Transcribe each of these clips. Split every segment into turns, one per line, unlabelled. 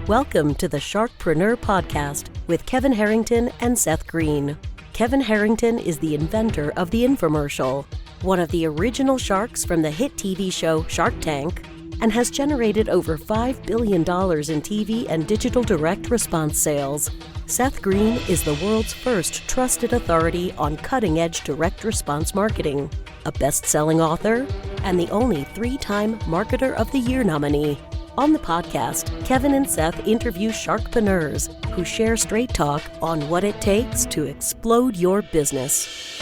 Welcome to the Sharkpreneur podcast with Kevin Harrington and Seth Greene. Kevin Harrington is the inventor of the infomercial, one of the original sharks from the hit TV show Shark Tank, and has generated over $5 billion in TV and digital direct response sales. Seth Greene is the world's first trusted authority on cutting-edge direct response marketing, a best-selling author, and the only 3-time Marketer of the Year nominee. On the podcast, Kevin and Seth interview sharkpreneurs who share straight talk on what it takes to explode your business.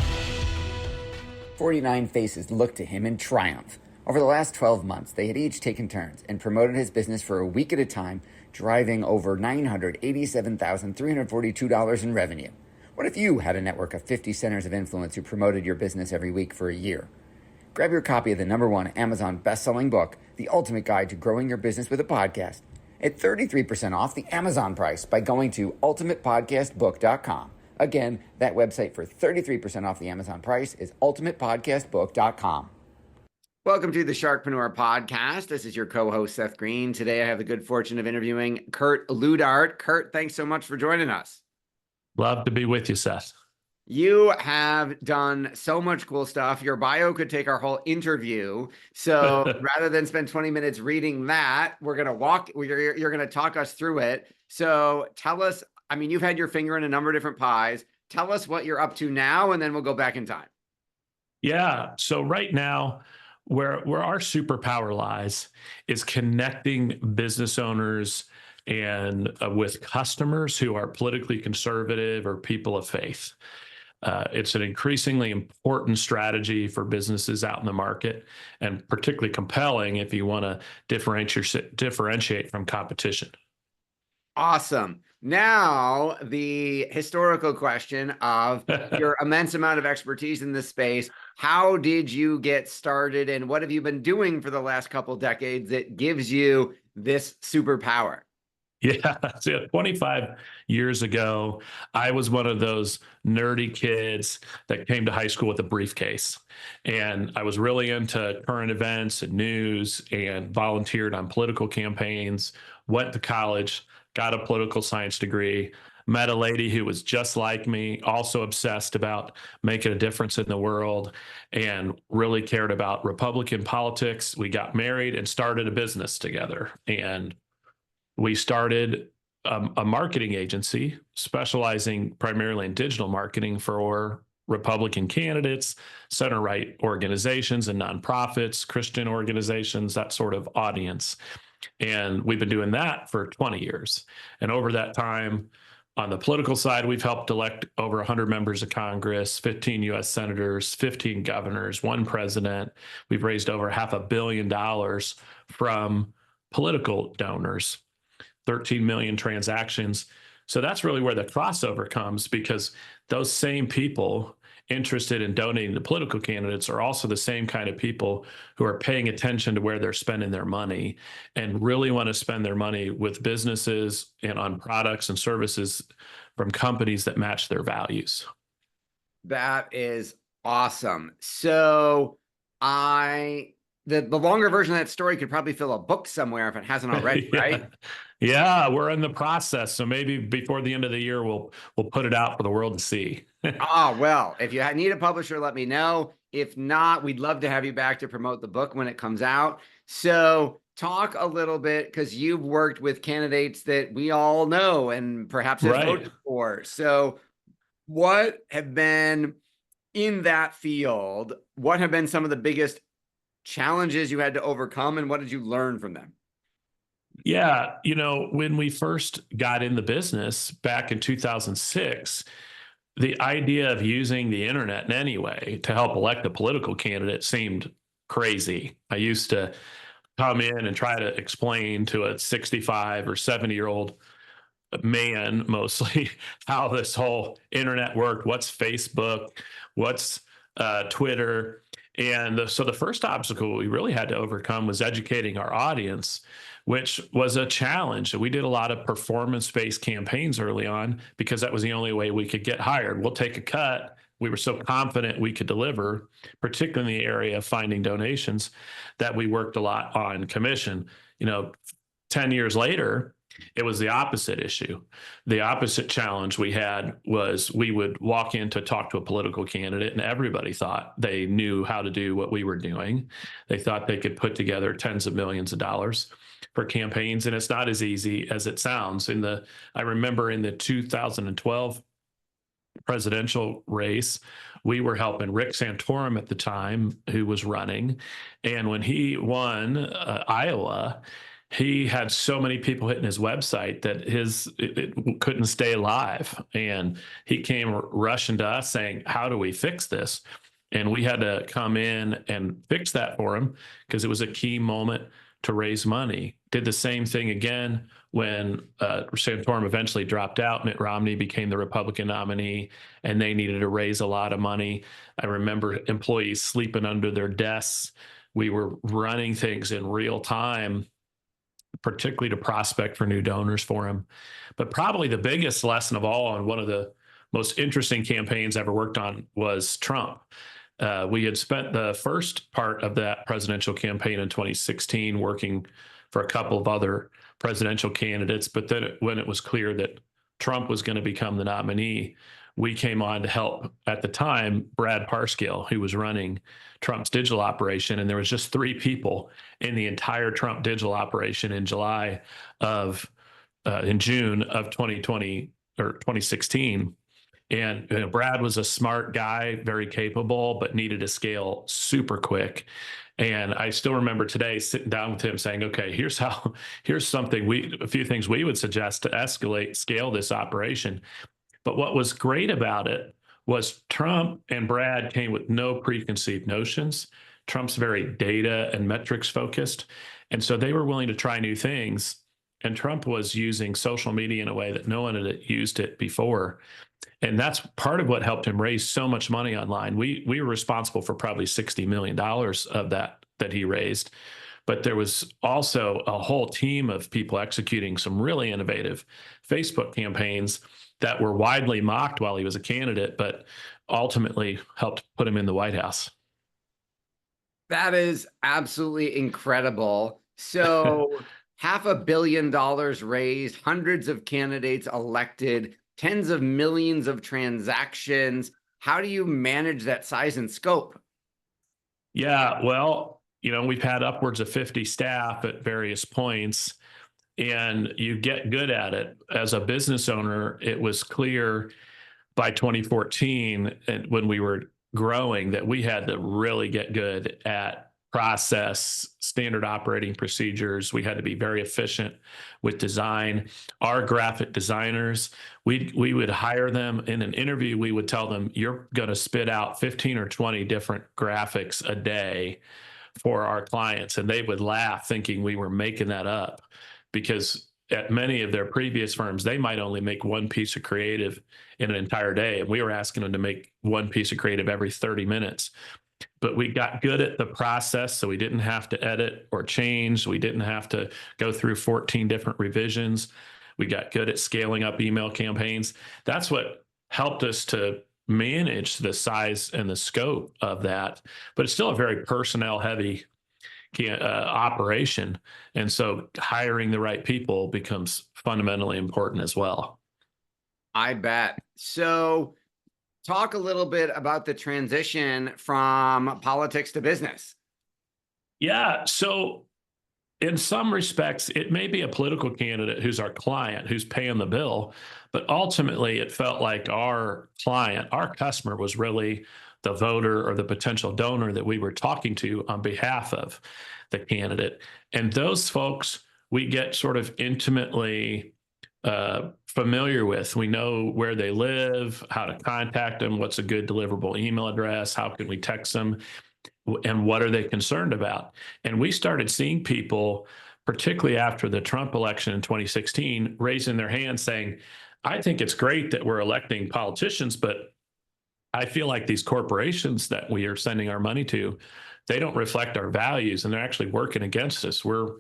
49 faces looked to him in triumph. Over the last 12 months, they had each taken turns and promoted his business for a week at a time, driving over $987,342 in revenue. What if you had a network of 50 centers of influence who promoted your business every week for a year? Grab your copy of the #1 Amazon best-selling book, The Ultimate Guide to Growing Your Business with a Podcast, at 33% off the Amazon price by going to ultimatepodcastbook.com. Again, that website for 33% off the Amazon price is ultimatepodcastbook.com. Welcome to the Sharkpreneur podcast. This is your co-host, Seth Greene. Today, I have the good fortune of interviewing Kurt Luidhardt. Kurt, thanks so much for joining us.
Love to be with you, Seth.
You have done so much cool stuff. Your bio could take our whole interview. So rather than spend 20 minutes reading that, you're going to talk us through it. So tell us, you've had your finger in a number of different pies. Tell us what you're up to now, and then we'll go back in time.
Yeah. So right now, where our superpower lies is connecting business owners and with customers who are politically conservative or people of faith. It's an increasingly important strategy for businesses out in the market, and particularly compelling if you want to differentiate from competition.
Awesome. Now, the historical question of your immense amount of expertise in this space. How did you get started, and what have you been doing for the last couple decades that gives you this superpower?
Yeah, so 25 years ago, I was one of those nerdy kids that came to high school with a briefcase. And I was really into current events and news and volunteered on political campaigns, went to college, got a political science degree, met a lady who was just like me, also obsessed about making a difference in the world and really cared about Republican politics. We got married and started a business together. And we started a marketing agency specializing primarily in digital marketing for Republican candidates, center-right organizations and nonprofits, Christian organizations, that sort of audience. And we've been doing that for 20 years. And over that time, on the political side, we've helped elect over 100 members of Congress, 15 U.S. senators, 15 governors, 1 president. We've raised over $500 million from political donors. 13 million transactions. So that's really where the crossover comes, because those same people interested in donating to political candidates are also the same kind of people who are paying attention to where they're spending their money and really want to spend their money with businesses and on products and services from companies that match their values.
That is awesome. So the longer version of that story could probably fill a book somewhere if it hasn't already,
Yeah.
right?
Yeah, we're in the process. So maybe before the end of the year, we'll put it out for the world to see.
Well, if you need a publisher, let me know. If not, we'd love to have you back to promote the book when it comes out. So talk a little bit, because you've worked with candidates that we all know and perhaps have voted for. So what have been in that field? What have been some of the biggest challenges you had to overcome, and what did you learn from them?
Yeah, when we first got in the business back in 2006, the idea of using the internet in any way to help elect a political candidate seemed crazy. I used to come in and try to explain to a 65 or 70-year-old man, mostly, how this whole internet worked. What's Facebook? What's Twitter? And so the first obstacle we really had to overcome was educating our audience, which was a challenge. We did a lot of performance-based campaigns early on because that was the only way we could get hired. We'll take a cut. We were so confident we could deliver, particularly in the area of finding donations, that we worked a lot on commission. 10 years later, It was the opposite issue. The opposite challenge we had was we would walk in to talk to a political candidate, and everybody thought they knew how to do what we were doing. They thought they could put together tens of millions of dollars for campaigns, and it's not as easy as it sounds. I remember in the 2012 presidential race, we were helping Rick Santorum at the time, who was running. And when he won Iowa, he had so many people hitting his website that it couldn't stay alive. And he came rushing to us saying, how do we fix this? And we had to come in and fix that for him because it was a key moment to raise money. Did the same thing again when Santorum eventually dropped out. Mitt Romney became the Republican nominee, and they needed to raise a lot of money. I remember employees sleeping under their desks. We were running things in real time, particularly to prospect for new donors for him. But probably the biggest lesson of all, and one of the most interesting campaigns I ever worked on, was Trump. We had spent the first part of that presidential campaign in 2016 working for a couple of other presidential candidates. But then when it was clear that Trump was going to become the nominee, we came on to help, at the time, Brad Parscale, who was running Trump's digital operation. And there was just 3 people in the entire Trump digital operation in June of 2020 or 2016. And Brad was a smart guy, very capable, but needed to scale super quick. And I still remember today sitting down with him saying, okay, here's a few things we would suggest to scale this operation. But what was great about it was Trump and Brad came with no preconceived notions. Trump's very data and metrics focused. And so they were willing to try new things. And Trump was using social media in a way that no one had used it before. And that's part of what helped him raise so much money online. We were responsible for probably $60 million of that he raised. But there was also a whole team of people executing some really innovative Facebook campaigns that were widely mocked while he was a candidate, but ultimately helped put him in the White House.
That is absolutely incredible. So $500 million raised, hundreds of candidates elected, tens of millions of transactions. How do you manage that size and scope?
Yeah, well, we've had upwards of 50 staff at various points, and you get good at it. As a business owner, it was clear by 2014, and when we were growing, that we had to really get good at process, standard operating procedures. We had to be very efficient with design. Our graphic designers, we would hire them in an interview. We would tell them, you're going to spit out 15 or 20 different graphics a day for our clients. And they would laugh thinking we were making that up, because at many of their previous firms, they might only make one piece of creative in an entire day. And we were asking them to make one piece of creative every 30 minutes. But we got good at the process, so we didn't have to edit or change. We didn't have to go through 14 different revisions. We got good at scaling up email campaigns. That's what helped us to manage the size and the scope of that. But it's still a very personnel-heavy operation. And so hiring the right people becomes fundamentally important as well.
I bet. So talk a little bit about the transition from politics to business.
Yeah. So in some respects, it may be a political candidate who's our client, who's paying the bill, but ultimately it felt like our client, our customer, was really the voter or the potential donor that we were talking to on behalf of the candidate. And those folks we get sort of intimately familiar with. We know where they live, how to contact them, what's a good deliverable email address, how can we text them, and what are they concerned about. And we started seeing people, particularly after the Trump election in 2016, raising their hands saying, I think it's great that we're electing politicians, but I feel like these corporations that we are sending our money to, they don't reflect our values, and they're actually working against us. We're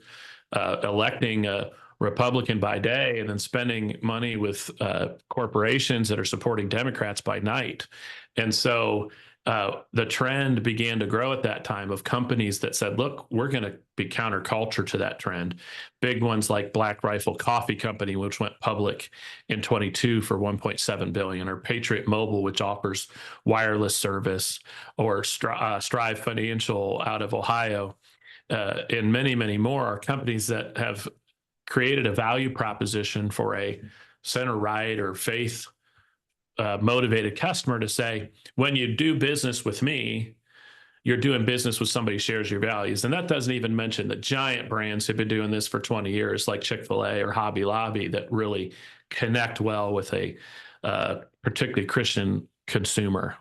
electing a Republican by day and then spending money with corporations that are supporting Democrats by night. And so the trend began to grow at that time of companies that said, look, we're going to be counterculture to that trend. Big ones like Black Rifle Coffee Company, which went public in 22 for 1.7 billion, or Patriot Mobile, which offers wireless service, or Strive Financial out of Ohio, and many, many more are companies that have created a value proposition for a center right or faith motivated customer to say, when you do business with me, you're doing business with somebody who shares your values. And that doesn't even mention the giant brands who've been doing this for 20 years, like Chick-fil-A or Hobby Lobby, that really connect well with a particularly Christian consumer.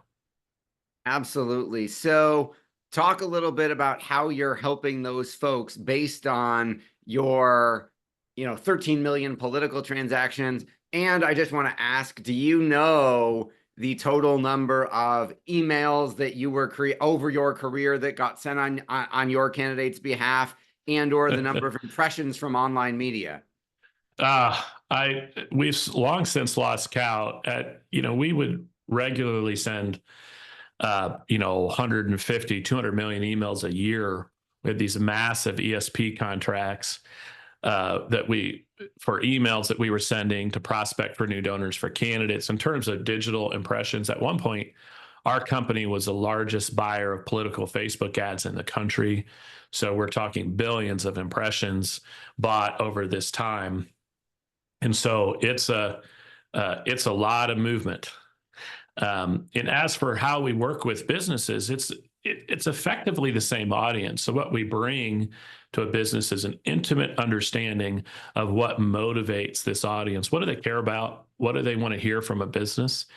Absolutely. So talk a little bit about how you're helping those folks based on your, 13 million political transactions. And I just want to ask, do you know the total number of emails that you were over your career that got sent on your candidate's behalf, and or the number of impressions from online media?
We've long since lost count. We would regularly send 150, 200 million emails a year with these massive ESP contracts for emails that we were sending to prospect for new donors for candidates. In terms of digital impressions, at one point, our company was the largest buyer of political Facebook ads in the country. So we're talking billions of impressions bought over this time. And so it's a lot of movement. And as for how we work with businesses, it's effectively the same audience. So what we bring to a business is an intimate understanding of what motivates this audience. What do they care about? What do they want to hear from a business?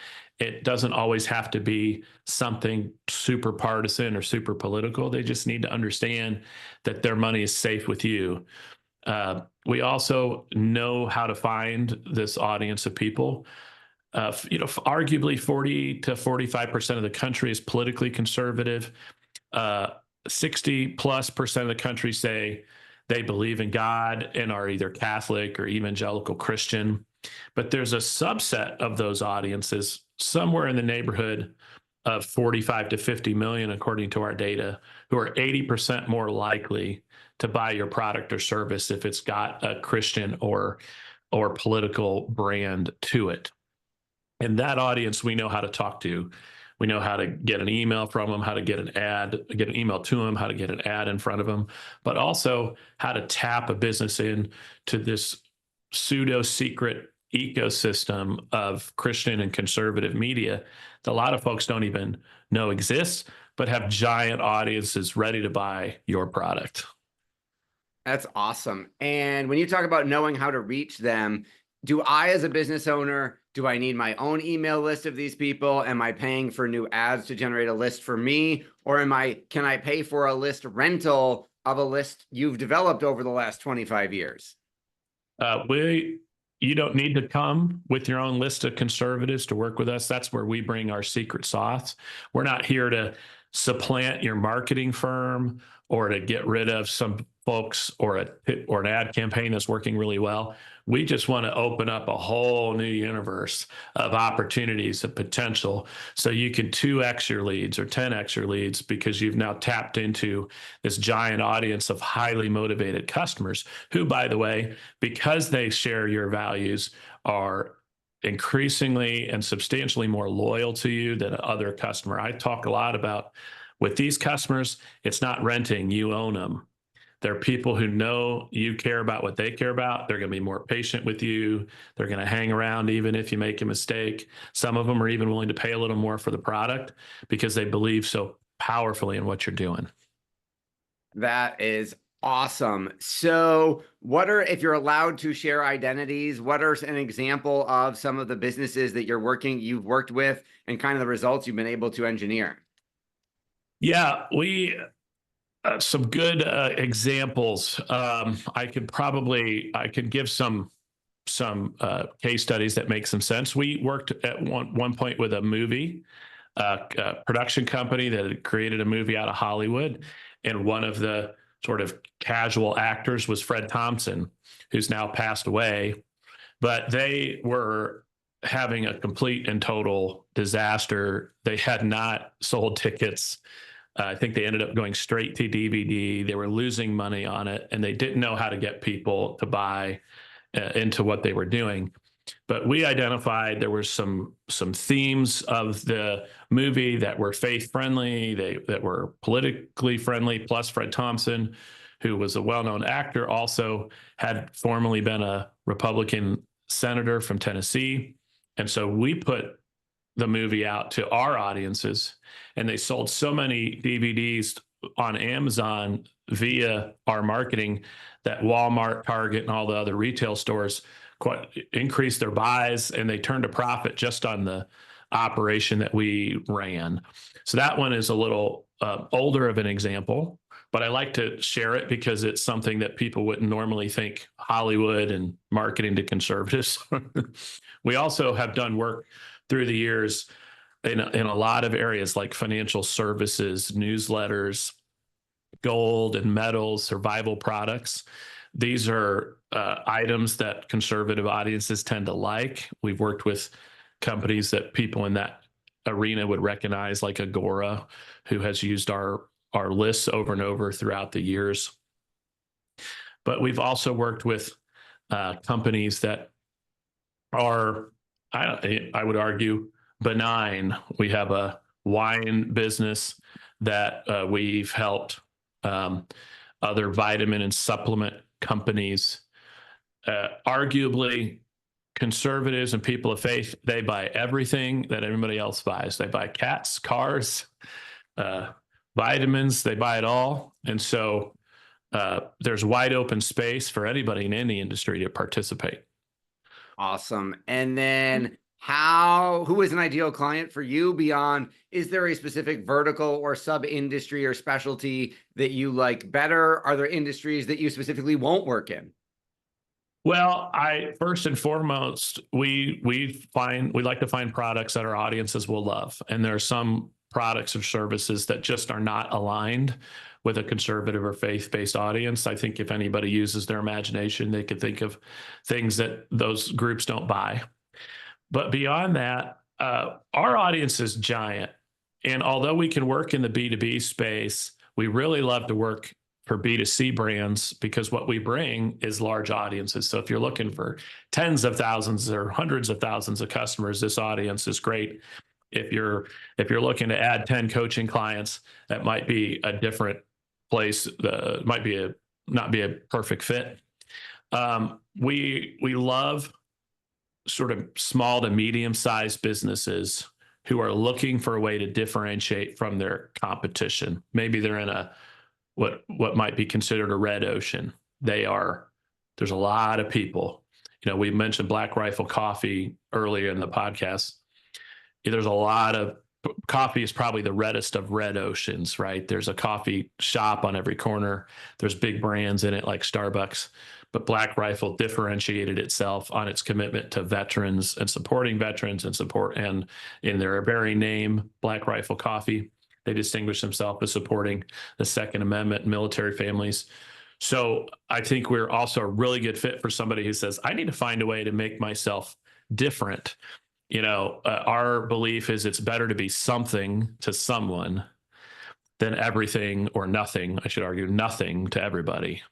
It doesn't always have to be something super partisan or super political. They just need to understand that their money is safe with you. We also know how to find this audience of people. Arguably 40 to 45% of the country is politically conservative. 60+% of the country say they believe in God and are either Catholic or evangelical Christian. But there's a subset of those audiences, somewhere in the neighborhood of 45 to 50 million, according to our data, who are 80% more likely to buy your product or service if it's got a Christian or political brand to it. And that audience, we know how to talk to. We know how to get an email from them, how to get an email to them, how to get an ad in front of them, but also how to tap a business in to this pseudo secret ecosystem of Christian and conservative media that a lot of folks don't even know exists, but have giant audiences ready to buy your product.
That's awesome. And when you talk about knowing how to reach them, do I, as a business owner, do I need my own email list of these people? Am I paying for new ads to generate a list for me? Or can I pay for a list rental of a list you've developed over the last 25 years?
You don't need to come with your own list of conservatives to work with us. That's where we bring our secret sauce. We're not here to supplant your marketing firm or to get rid of some folks or an ad campaign that's working really well. We just want to open up a whole new universe of opportunities of potential so you can 2x your leads or 10x your leads, because you've now tapped into this giant audience of highly motivated customers who, by the way, because they share your values, are increasingly and substantially more loyal to you than other customer. I talk a lot about with these customers, it's not renting, you own them. They're people who know you care about what they care about. They're going to be more patient with you. They're going to hang around even if you make a mistake. Some of them are even willing to pay a little more for the product because they believe so powerfully in what you're doing.
That is awesome. So if you're allowed to share identities, what are an example of some of the businesses that you've worked with and kind of the results you've been able to engineer?
Yeah, some good examples. I could give some case studies that make some sense. We worked at one point with a movie production company that had created a movie out of Hollywood, and one of the sort of casual actors was Fred Thompson, who's now passed away. But they were having a complete and total disaster. They had not sold tickets. I think they ended up going straight to DVD. They were losing money on it, and they didn't know how to get people to buy into what they were doing. But we identified there were some themes of the movie that were faith friendly, that were politically friendly. Plus, Fred Thompson, who was a well-known actor, also had formerly been a Republican senator from Tennessee, and so we put the movie out to our audiences, and they sold so many DVDs on Amazon via our marketing that Walmart, Target, and all the other retail stores increased their buys, and they turned a profit just on the operation that we ran. So that one is a little older of an example, but I like to share it because it's something that people wouldn't normally think Hollywood and marketing to conservatives. We also have done work through the years in a lot of areas like financial services, newsletters, gold and metals, survival products. These are items that conservative audiences tend to like. We've worked with companies that people in that arena would recognize, like Agora, who has used our lists over and over throughout the years. But we've also worked with companies that are, I would argue, benign. We have a wine business that we've helped other vitamin and supplement companies. Arguably, conservatives and people of faith, they buy everything that everybody else buys. They buy cats, cars, vitamins, they buy it all. And so there's wide open space for anybody in any industry to participate.
Awesome. And then who is an ideal client for you beyond, is there a specific vertical or sub-industry or specialty that you like better? Are there industries that you specifically won't work in?
Well, first and foremost, we like to find products that our audiences will love. And there are some products or services that just are not aligned with a conservative or faith-based audience. I think if anybody uses their imagination, they could think of things that those groups don't buy. But beyond that, our audience is giant. And although we can work in the B2B space, we really love to work for B2C brands because what we bring is large audiences. So if you're looking for tens of thousands or hundreds of thousands of customers, this audience is great. If you're looking to add 10 coaching clients, that might be a different place. Might be not be a perfect fit. We love sort of small to medium-sized businesses who are looking for a way to differentiate from their competition. Maybe they're in what might be considered a red ocean. There's a lot of people. We mentioned Black Rifle Coffee earlier in the podcast. There's a lot of coffee is probably the reddest of red oceans, right? There's a coffee shop on every corner. There's big brands in it like Starbucks, but Black Rifle differentiated itself on its commitment to veterans and supporting veterans and in their very name, Black Rifle Coffee, they distinguish themselves as supporting the Second Amendment, military families. So I think we're also a really good fit for somebody who says, I need to find a way to make myself different. Our belief is it's better to be something to someone than everything or nothing. I should argue nothing to everybody.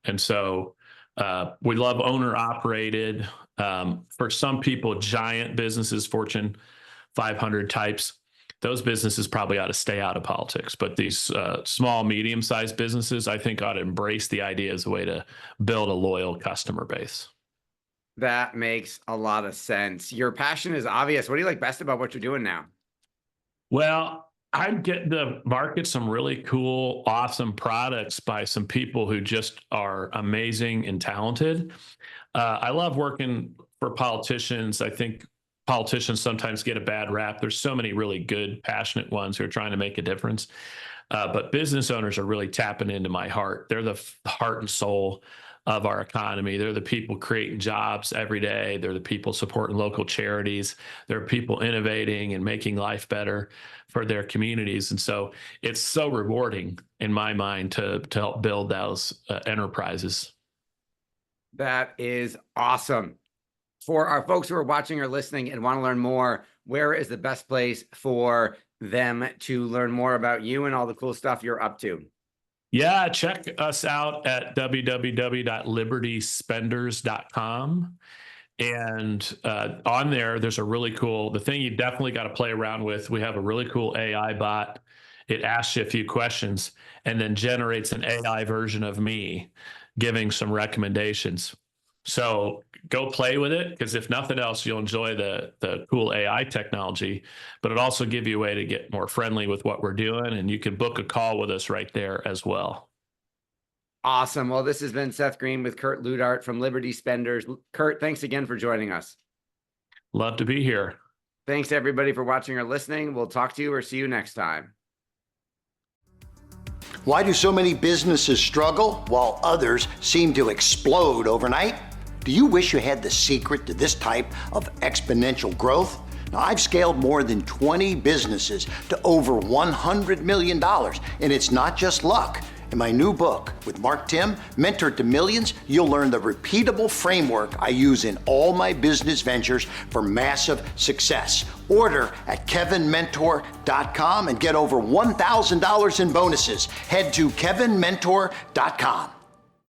And so we love owner operated. For some people, giant businesses, Fortune 500 types, those businesses probably ought to stay out of politics. But these small, medium-sized businesses, I think, ought to embrace the idea as a way to build a loyal customer base.
That makes a lot of sense. Your passion is obvious. What do you like best about what you're doing now?
Well, I get to market some really cool, awesome products by some people who just are amazing and talented. I love working for politicians. I think politicians sometimes get a bad rap. There's so many really good, passionate ones who are trying to make a difference. But business owners are really tapping into my heart. They're the heart and soul of our economy. They're the people creating jobs every day. They're the people supporting local charities. They're people innovating and making life better for their communities. And so it's so rewarding in my mind to help build those enterprises.
That is awesome. For our folks who are watching or listening and want to learn more, where is the best place for them to learn more about you and all the cool stuff you're up to?
Yeah, check us out at www.libertyspenders.com. And on there's a really cool, the thing you definitely got to play around with. We have a really cool AI bot. It asks you a few questions and then generates an AI version of me giving some recommendations. So go play with it, because if nothing else, you'll enjoy the cool AI technology, but it also give you a way to get more friendly with what we're doing, and you can book a call with us right there as well.
Awesome. Well, this has been Seth Greene with Kurt Luidhardt from Liberty Spenders. Kurt, thanks again for joining us.
Love to be here.
Thanks everybody for watching or listening. We'll talk to you or see you next time.
Why do so many businesses struggle while others seem to explode overnight? Do you wish you had the secret to this type of exponential growth? Now, I've scaled more than 20 businesses to over $100 million, and it's not just luck. In my new book with Mark Tim, Mentor to Millions, you'll learn the repeatable framework I use in all my business ventures for massive success. Order at kevinmentor.com and get over $1,000 in bonuses. Head to kevinmentor.com.